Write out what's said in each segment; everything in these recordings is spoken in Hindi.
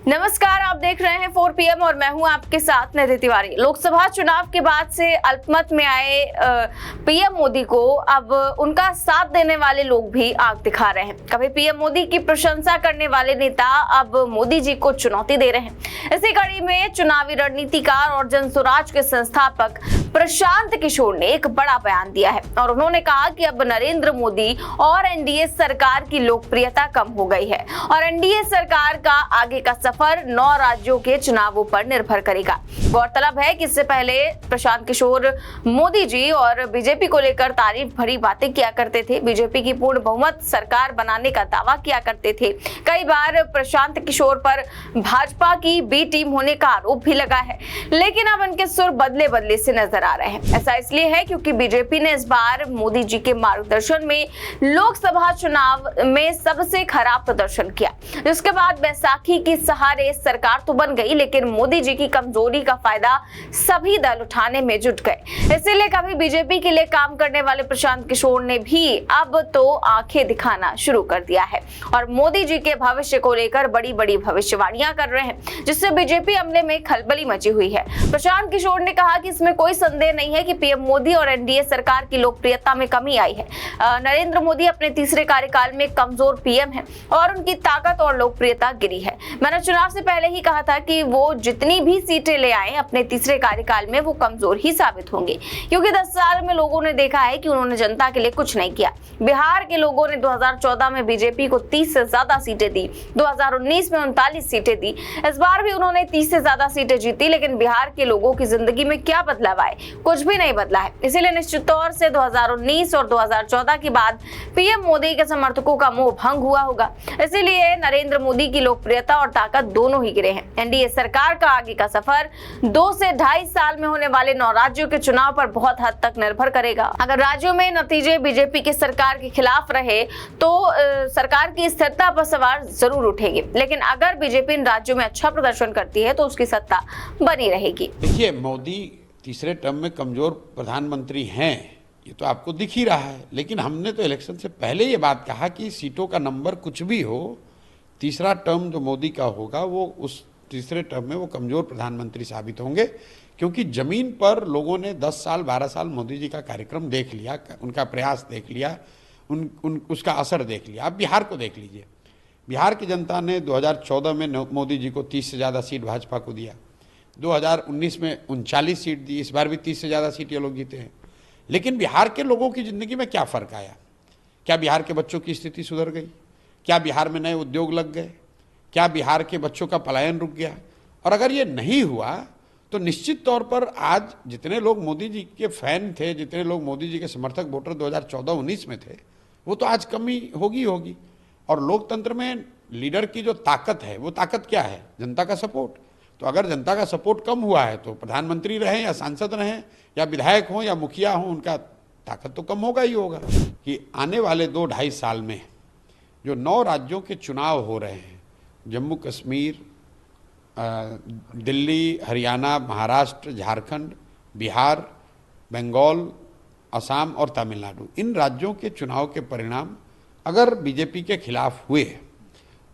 नमस्कार, आप देख रहे हैं 4 PM और मैं हूं आपके साथ निधि तिवारी। लोकसभा चुनाव के बाद से अल्पमत में आए पीएम मोदी को अब उनका साथ देने वाले लोग भी आग दिखा रहे हैं। कभी पीएम मोदी की प्रशंसा करने वाले नेता अब मोदी जी को चुनौती दे रहे हैं। इसी कड़ी में चुनावी रणनीतिकार और जनसुराज के संस्थापक प्रशांत किशोर ने एक बड़ा बयान दिया है और उन्होंने कहा कि अब नरेंद्र मोदी और एनडीए सरकार की लोकप्रियता कम हो गई है और एनडीए सरकार का आगे का सफर 9 राज्यों के चुनावों पर निर्भर करेगा। गौरतलब है कि इससे पहले प्रशांत किशोर मोदी जी और बीजेपी को लेकर तारीफ भरी बातें किया करते थे। बीजेपी की पूर्ण बहुमत सरकार बनाने का दावा किया करते थे। कई बार प्रशांत किशोर पर भाजपा की बी टीम होने का आरोप भी लगा है, लेकिन अब उनके सुर बदले बदले से नजर आ रहे हैं। ऐसा इसलिए है क्योंकि बीजेपी ने इस बार मोदी जी के मार्गदर्शन में लोकसभा चुनाव में सबसे खराब प्रदर्शन किया, जिसके बाद बैसाखी की सहारे सरकार तो बन गई, लेकिन मोदी जी की कमजोरी का फायदा सभी दल उठाने में जुट गए। इसीलिए कभी बीजेपी के लिए काम करने वाले प्रशांत किशोर ने भी अब तो आंखें दिखाना शुरू कर दिया है और मोदी जी के भविष्य को लेकर बड़ी बड़ी भविष्यवाणियां कर रहे हैं, जिससे बीजेपी अमले में खलबली मची हुई है। प्रशांत किशोर ने कहा कि इसमें कोई संदेह नहीं है कि पीएम मोदी और एनडीए सरकार की लोकप्रियता में कमी आई है। नरेंद्र मोदी अपने तीसरे कार्यकाल में कमजोर पीएम है और उनकी ताकत और लोकप्रियता गिरी है। मैंने चुनाव से पहले ही कहा था कि वो जितनी भी सीटें ले आए अपने तीसरे कार्यकाल में वो कमजोर ही साबित होंगे, क्योंकि 10 साल में लोगों ने देखा है कि उन्होंने जनता के लिए कुछ नहीं किया। बिहार के लोगों ने 2014 में बीजेपी को 30 से ज्यादा सीटें दी, 2019 में 39 सीटें दी। इस बार भी उन्होंने 30 से ज्यादा सीटें जीती, लेकिन बिहार के लोगों की जिंदगी में क्या बदलाव आए? कुछ भी नहीं बदला है। इसीलिए निश्चित तौर से 2019 और 2014 के बाद पीएम मोदी के समर्थकों का मोह भंग हुआ होगा। इसीलिए नरेंद्र मोदी की लोकप्रियता और ताकत दोनों ही गिरे हैं। एनडीए सरकार का आगे का सफर 2 से 2.5 साल में होने वाले 9 राज्यों के चुनाव पर बहुत हद तक निर्भर करेगा। अगर राज्यों में नतीजे बीजेपी की सरकार के खिलाफ रहे तो सरकार की स्थिरता पर सवाल जरूर उठेंगे, लेकिन अगर बीजेपी इन राज्यों में अच्छा प्रदर्शन करती है तो उसकी सत्ता बनी रहेगी। देखिए, मोदी तीसरे टर्म में कमजोर प्रधानमंत्री हैं, ये तो आपको दिख ही रहा है। लेकिन हमने तो इलेक्शन से पहले ये बात कहा कि सीटों का नंबर कुछ भी हो, तीसरा टर्म जो मोदी का होगा वो उस तीसरे टर्म में वो कमजोर प्रधानमंत्री साबित होंगे, क्योंकि जमीन पर लोगों ने 10 साल 12 साल मोदी जी का कार्यक्रम देख लिया, उनका प्रयास देख लिया, उसका असर देख लिया। आप बिहार को देख लीजिए। बिहार की जनता ने 2014 में मोदी जी को 30 से ज़्यादा सीट भाजपा को दिया, 2019 में 39 सीट दी, इस बार भी 30 से ज़्यादा सीट ये लोग जीते हैं। लेकिन बिहार के लोगों की ज़िंदगी में क्या फ़र्क आया? क्या बिहार के बच्चों की स्थिति सुधर गई? क्या बिहार में नए उद्योग लग गए? क्या बिहार के बच्चों का पलायन रुक गया? और अगर ये नहीं हुआ तो निश्चित तौर पर आज जितने लोग मोदी जी के फैन थे, जितने लोग मोदी जी के समर्थक वोटर 2014-19 में थे, वो तो आज कमी होगी। और लोकतंत्र में लीडर की जो ताकत है, वो ताकत क्या है? जनता का सपोर्ट। तो अगर जनता का सपोर्ट कम हुआ है तो प्रधानमंत्री रहें या सांसद रहें या विधायक हों या मुखिया हों, उनका ताकत तो कम होगा ही होगा। कि आने वाले 2-2.5 साल में जो 9 राज्यों के चुनाव हो रहे हैं, जम्मू कश्मीर, दिल्ली, हरियाणा, महाराष्ट्र, झारखंड, बिहार, बंगाल, असम और तमिलनाडु, इन राज्यों के चुनाव के परिणाम अगर बीजेपी के खिलाफ हुए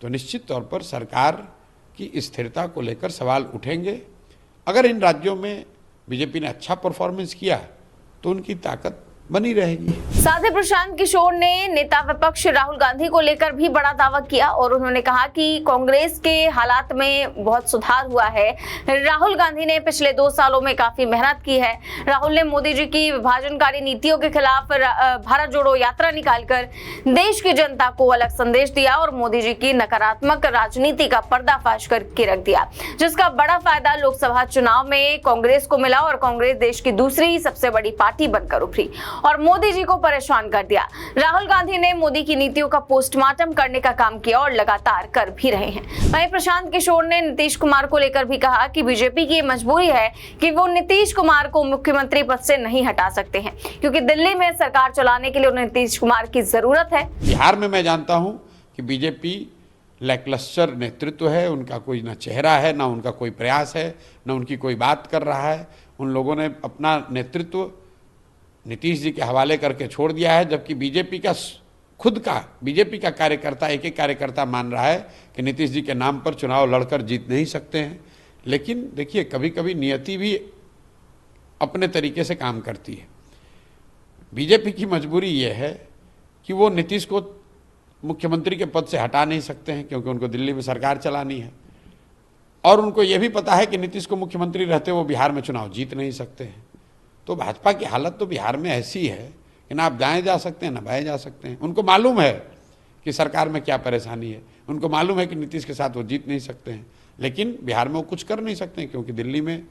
तो निश्चित तौर पर सरकार की स्थिरता को लेकर सवाल उठेंगे। अगर इन राज्यों में बीजेपी ने अच्छा परफॉर्मेंस किया तो उनकी ताकत बनी रहेगी। साथ ही प्रशांत किशोर ने नेता विपक्ष राहुल गांधी को लेकर भी बड़ा दावा किया और उन्होंने कहा कि कांग्रेस के हालात में बहुत सुधार हुआ है। राहुल गांधी ने पिछले 2 सालों में काफी मेहनत की है। राहुल ने मोदी जी की विभाजनकारी नीतियों के खिलाफ भारत जोड़ो यात्रा निकालकर देश की जनता को अलग संदेश दिया और मोदी जी की नकारात्मक राजनीति का पर्दाफाश करके रख दिया, जिसका बड़ा फायदा लोकसभा चुनाव में कांग्रेस को मिला और कांग्रेस देश की दूसरी सबसे बड़ी पार्टी बनकर उभरी और मोदी जी को परेशान कर दिया। राहुल गांधी ने मोदी की नीतियों का पोस्टमार्टम करने का काम किया और लगातार कर भी रहे हैं। वहीं प्रशांत किशोर ने नीतीश कुमार को लेकर भी कहा कि बीजेपी की मजबूरी है कि वो नीतीश कुमार को मुख्यमंत्री पद से नहीं हटा सकते हैं, क्योंकि दिल्ली में सरकार चलाने के लिए उन्हें नीतीश कुमार की जरूरत है। बिहार में मैं जानता हूं कि बीजेपी लैकलस्टर नेतृत्व है, उनका कोई ना चेहरा है, ना उनका कोई प्रयास है, ना उनकी कोई बात कर रहा है। उन लोगों ने अपना नेतृत्व नीतीश जी के हवाले करके छोड़ दिया है, जबकि बीजेपी का खुद का बीजेपी का कार्यकर्ता, एक एक कार्यकर्ता मान रहा है कि नीतीश जी के नाम पर चुनाव लड़कर जीत नहीं सकते हैं। लेकिन देखिए, कभी कभी नियति भी अपने तरीके से काम करती है। बीजेपी की मजबूरी ये है कि वो नीतीश को मुख्यमंत्री के पद से हटा नहीं सकते हैं, क्योंकि उनको दिल्ली में सरकार चलानी है, और उनको ये भी पता है कि नीतीश को मुख्यमंत्री रहते वो बिहार में चुनाव जीत नहीं सकते हैं। तो भाजपा की हालत तो बिहार में ऐसी है कि ना आप दाएं जा सकते हैं ना बाएं जा सकते हैं। उनको मालूम है कि सरकार में क्या परेशानी है, उनको मालूम है कि नीतीश के साथ वो जीत नहीं सकते हैं, लेकिन बिहार में वो कुछ कर नहीं सकते हैं, क्योंकि दिल्ली में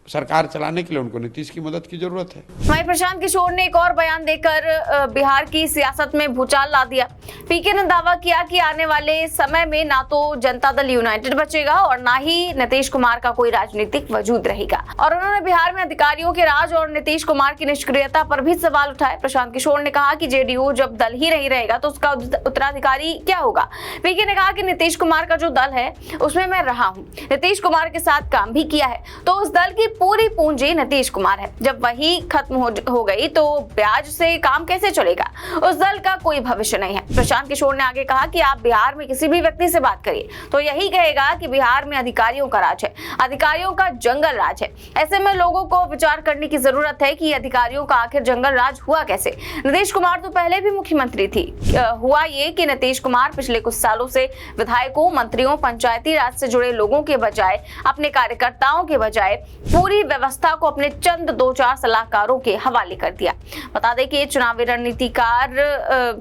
सरकार चलाने के लिए उनको नीतीश की मदद की जरूरत है। वहीं प्रशांत किशोर ने एक और बयान देकर बिहार की सियासत में भूचाल ला दिया। पीके ने दावा किया कि आने वाले समय में ना तो जनता दल यूनाइटेड बचेगा और ना ही नीतीश कुमार का कोई राजनीतिक वजूद रहेगा। और उन्होंने बिहार में अधिकारियों के राज और नीतीश कुमार की निष्क्रियता पर भी सवाल उठाए। प्रशांत किशोर ने कहा कि जेडीयू जब दल ही नहीं रहेगा तो उसका उत्तराधिकारी क्या होगा। पीके ने कहा कि नीतीश कुमार का जो दल है उसमें मैं रहा हूँ, नीतीश कुमार के साथ काम भी किया है, तो उस दल की पूरी पूंजी नीतीश कुमार है। जब वही खत्म हो गई तो ब्याज से काम कैसे चलेगा, उस दल का कोई भविष्य नहीं है। प्रशांत किशोर ने आगे कहा कि आप बिहार में किसी भी व्यक्ति से बात करिए तो यही कहेगा कि बिहार में अधिकारियों का राज है, अधिकारियों का जंगल राज है। ऐसे में लोगों को विचार करने की जरूरत है कि अधिकारियों का आखिर जंगल राज हुआ कैसे। नीतीश कुमार तो पहले भी मुख्यमंत्री थी। हुआ ये कि नीतीश कुमार पिछले कुछ सालों से विधायकों, मंत्रियों, पंचायती राज से जुड़े लोगों के बजाय, अपने कार्यकर्ताओं के बजाय पूरी व्यवस्था को अपने चंद 2-4 सलाहकारों के हवाले कर दिया। बता दें कि चुनावी रणनीतिकार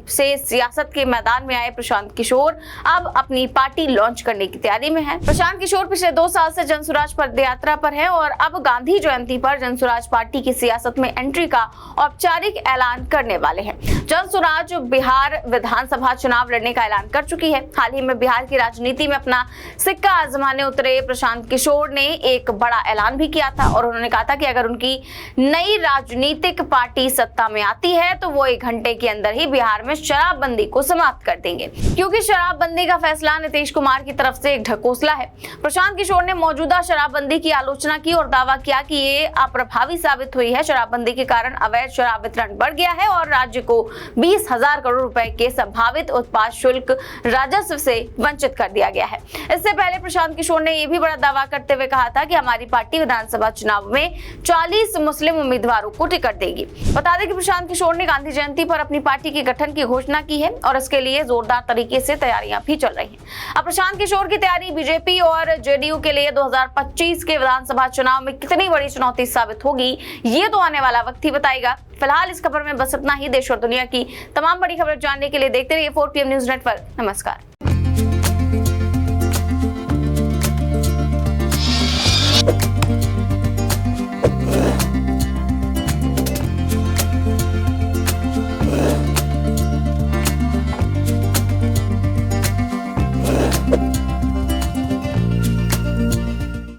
से सियासत के मैदान में आए प्रशांत किशोर अब अपनी पार्टी लॉन्च करने की तैयारी में है। प्रशांत किशोर पिछले 2 साल से जनसुराज पदयात्रा पर है और अब गांधी जयंती पर जनसुराज पार्टी की सियासत में एंट्री का औपचारिक ऐलान करने वाले हैं। जनसुराज बिहार विधानसभा चुनाव लड़ने का ऐलान कर चुकी है। हाल ही में बिहार की राजनीति में अपना सिक्का आजमाने उतरे प्रशांत किशोर ने एक बड़ा ऐलान भी किया था और उन्होंने कहा था कि अगर उनकी नई राजनीतिक पार्टी सत्ता में आती है तो वो 1 घंटे के अंदर ही बिहार में शराबबंदी को समाप्त कर देंगे, क्योंकि शराबबंदी का फैसला नीतीश कुमार की तरफ से एक ढकोसला है। प्रशांत किशोर ने मौजूदा शराबबंदी की आलोचना की और दावा किया कि ये अप्रभावी साबित हुई है। शराबबंदी के कारण अवैध शराब वितरण बढ़ गया है और राज्य को 20,000 करोड़ रुपए के संभावित उत्पाद शुल्क राजस्व से वंचित कर दिया गया है। इससे पहले प्रशांत किशोर ने यह भी बड़ा दावा करते हुए कहा था कि हमारी पार्टी विधानसभा चुनाव में 40 मुस्लिम उम्मीदवारों को टिकट देगी। बता दें कि प्रशांत किशोर ने गांधी जयंती पर अपनी पार्टी के गठन की घोषणा की है और इसके लिए जोरदार तरीके से तैयारियां भी चल रही हैं। अब प्रशांत किशोर की तैयारी बीजेपी और जेडीयू के लिए 2025 के विधानसभा चुनाव में कितनी बड़ी चुनौती साबित होगी, ये तो आने वाला वक्त ही बताएगा। फिलहाल इस खबर में बस इतना ही। देश और दुनिया की तमाम बड़ी खबर जानने के लिए देखते रहिए 4 PM न्यूज नेटवर्क। नमस्कार।